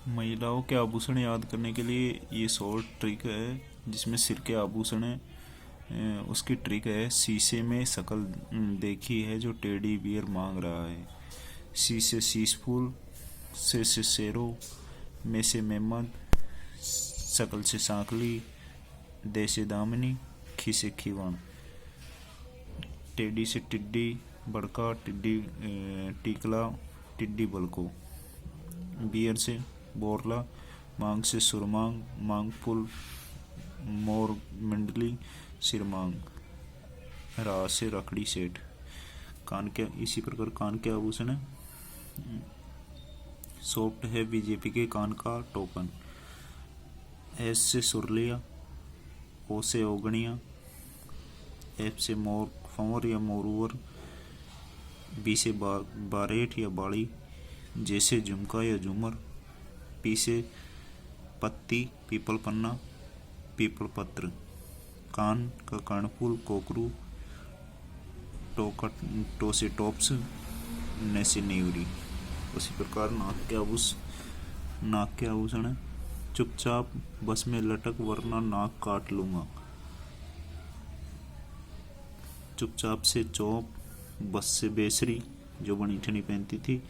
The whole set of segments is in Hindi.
महिलाओं के आभूषण याद करने के लिए ये शॉर्ट ट्रिक है जिसमें सिर के आभूषण है। उसकी ट्रिक है, शीशे में शक्ल देखी है जो टेडी बियर मांग रहा है। सी से शीश फूल, से शेरो, में से मेमद, शकल से सांकली, दे से दामनी, खी से खीवण। टेडी से टिड्डी बड़का, टिड्डी टिकला, टिड्डी बलको। बियर से बोरला, मांग से सुरमांग, मांग फुल, मोर मंडली, सिरमांग। रा से रखड़ी सेठ। कान के इसी प्रकार कान के आभूषण है। सॉफ्ट है बीजेपी के कान का टोकन। एस से सुरलिया, ओ से ओगणिया, एफ से मोर फंवर या मोरूवर, बी से बारेट या बाड़ी, जे से झुमका या झूमर, पी से पत्ती पीपल पन्ना, पीपल पत्र। कान का कर्णफूल कोकरू, टो से टॉप्स, ने से नेवरी। उसी प्रकार नाक के आभूषण है। चुपचाप बस में लटक वरना नाक काट लूंगा। चुपचाप से चौप, बस से बेसरी जो बनी ठनी पहनती थी,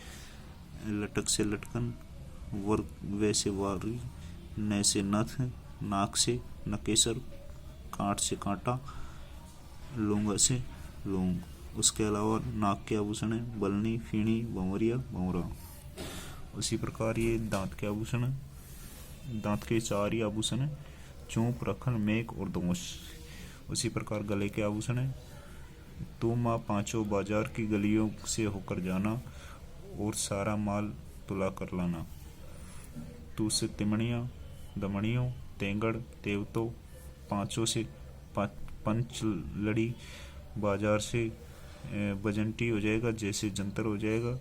लटक से लटकन, वर वैसे वारी, न से नथ, नाक से नकेसर, कांट से कांटा, लूंगा से लूंग। उसके अलावा नाक के आभूषण है बलनी, फीणी, भंवरिया, भंवरा। उसी प्रकार ये दांत के आभूषण है। दांत के चार ही आभूषण है, चूंप, रखन, मेक और दोष। उसी प्रकार गले के आभूषण है। तू माँ पांचों बाजार की गलियों से होकर जाना और सारा माल तुला कर लाना। तू से तिमणिया, दमणियों, तेंगड़, तेवतो। पांचों से पंच लड़ी, बाजार से बजंटी हो जाएगा, जैसे जंतर हो जाएगा,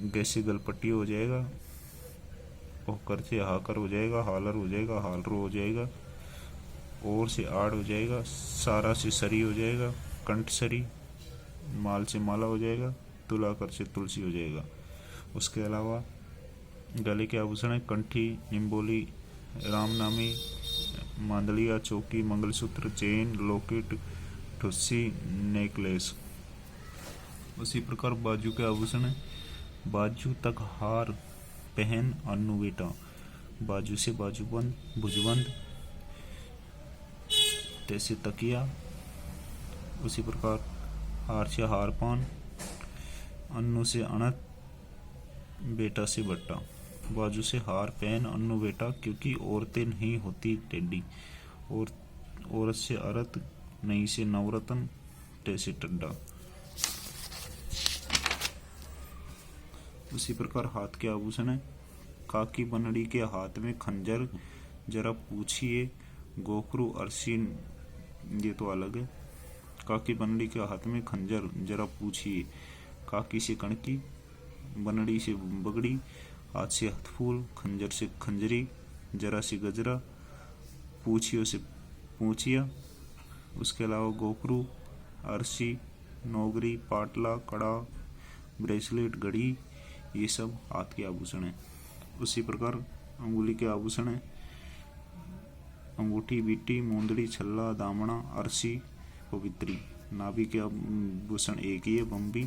गैसे गलपट्टी हो जाएगा, होकर से हाकर हो जाएगा, हालर हो जाएगा, हालरो हो जाएगा, और से आड़ हो जाएगा, सारा से सरी हो जाएगा, कंठ सरी, माल से माला हो जाएगा, तुलाकर से तुलसी हो जाएगा। उसके अलावा गले के आभूषण है कंठी, निम्बोली, रामनामी, मांदलिया, चौकी, मंगलसूत्र, चेन, लॉकेट, ठुस्सी, नेकलेस। उसी प्रकार बाजू के आभूषण है। बाजू तक हार पहन अन्नू बेटा, बाजू से बाजूबंद, भुजबंद, तैसे तकिया। उसी प्रकार हार से हार पान, अन्नू से अणत, बेटा से बट्टा। बाजू से हार पहन अन्नू बेटा, क्योंकि औरतें नहीं होती टेढ़ी, और औरत से अरत, नहीं से नवरत्न, तैसे टड्डा। उसी प्रकार हाथ के आभूषण है। काकी बनड़ी के हाथ में खंजर, जरा पूछिए गोखरू अरसीन। ये तो अलग है। काकी बनड़ी के हाथ में खंजर, जरा पूछिए। काकी से कणकी, बनड़ी से बगड़ी, हाथ से हथफूल, खंजर से खंजरी, जरा से गजरा, पूछियो से पूछिया। उसके अलावा गोखरू, अरसी, नौगरी, पाटला, कड़ा, ब्रेसलेट, घड़ी, ये सब हाथ के आभूषण है। उसी प्रकार अंगुली के आभूषण है। अंगूठी, बीटी, मूंदड़ी, छल्ला, दामना, अरसी, पवित्री। नाभि के आभूषण एक ही है, बम्बी।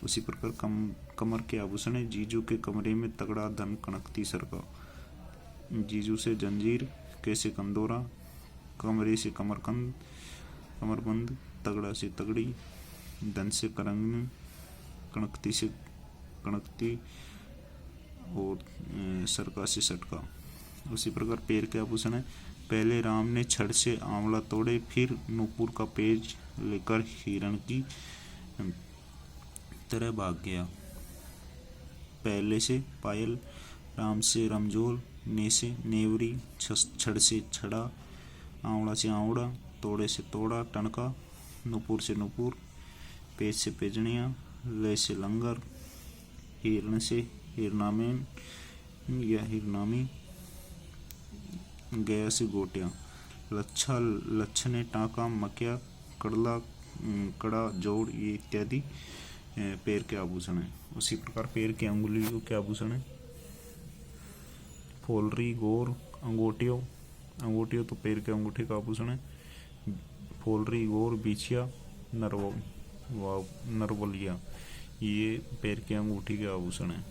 उसी प्रकार कमर के आभूषण है। जीजू के कमरे में तगड़ा धन कनकती सरका। जीजू से जंजीर, कैसे कंदोरा, कमरे से कमरकंद, कमरबंद, तगड़ा से तगड़ी, धन से करंगन, कनकती से कनकती, और सरका से सटका। उसी प्रकार पैर के आभूषण है। पहले राम ने छड़ से आंवला तोड़े, फिर नूपुर का पेज लेकर हिरण की तरह भाग गया। पहले से पायल, राम से रमजोल, ने से नेवरी, छड़ से छड़ा, आंवला से आंवड़ा, तोड़े से तोड़ा, टनका, नूपुर से नूपुर, पेज से पेजनिया, ले से लंगर, हिरण से हिरनामेन या हिरनामी, गया से गोटिया। लच्छा, लच्छने, टाँका, मकिया, कड़ला, कड़ा, जोड़, ये इत्यादि पैर के आभूषण है। उसी प्रकार पैर की अंगुलियों के आभूषण है। फोलरी गोर अंगूठियों, अंगूठियों तो पैर के अंगूठे का आभूषण है। फोलरी गोर बिछिया नरवलिया, ये पैर के अंगूठी के आभूषण है।